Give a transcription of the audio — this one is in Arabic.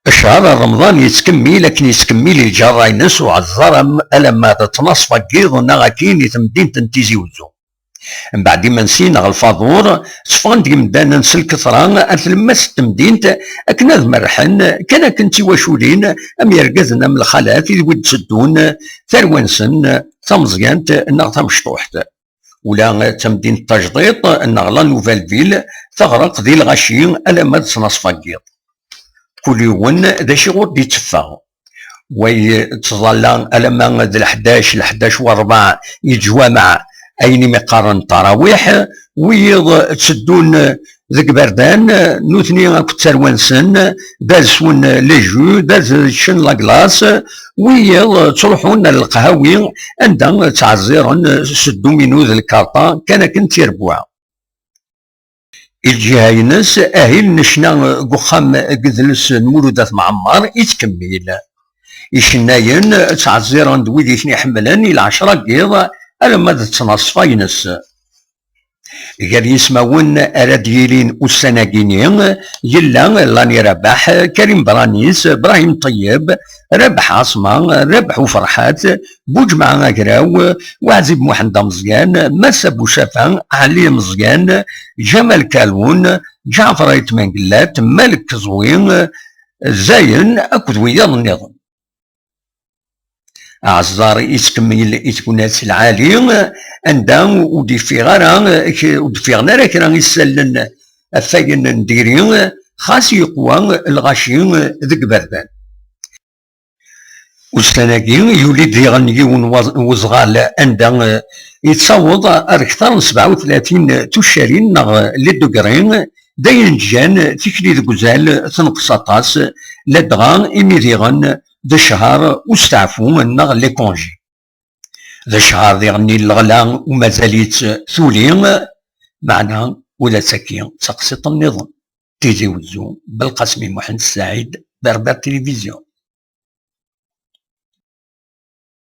شهر رمضان يتكمل لكن يتكمل الجراينس وعزر ألما تتنصف كيض كين تمدين تنتيزي وزو من بعد ما نسينا الفاضور صفان ديك مدانا نسل كثرة أثلمس تمدينت أكنا مرحن كان كنتي وشولين أم يرقزنا من الخالات اللي ود تسدون ثروانسن تمزيانت إنها تمشطوحت ولا تمدين التجديط إنها لا نوفال فيل تغرق ذي الغشي ألما تنصف كيض كل يوم ذا شي غود يتفا ويتظل ألما ذا الحداش وربع يتجوامع أين مقارن التراويح ويض تسدون ذاك بردان نوثني كتروانسن دازون ليجو داز شن لاكلاص ويض تروحون للقهاوي عندها تعزيرن سدو منو ذا الكارطة كان كنت يربوها الجهاينس أهل نشنا قخام قذلس المولودات معمر يتكمل يشناين تعزيران دويدي ثني حملان العشرة قيض ألما تنصفاينس غير يسمعون أراديلين والسناقينين يلا لاني رباح كريم برانيس إبراهيم طيب ربح عصمة ربح وفرحات بوجمع قراو وعزيب محمد مزيان مسا بوشافان علي مزيان جمال كالون جعفر يتمنقلات مالك زوين زاين أكد وياض النظام عزار يتكمل يتكونات العالي عندها ودي في غارة ودي في غنارة كرا يسلن الثاين نديرين خاص يقوى الغاشين ذك بردان والسناقين يولد يغني وزغال عندها يتصوض أكثر من 37 تشارين للدقرين داين جان تكلي ذك زال تنقص طاس لدغا إميريغن ذا الشهر واستعفوا من لي كونجي ذا الشهر يغني الغلا ومازاليت ثولي معنا ولا سكين تقسيط النظام تيجي وزو بالقاسم محمد السعيد بربر تلفزيون.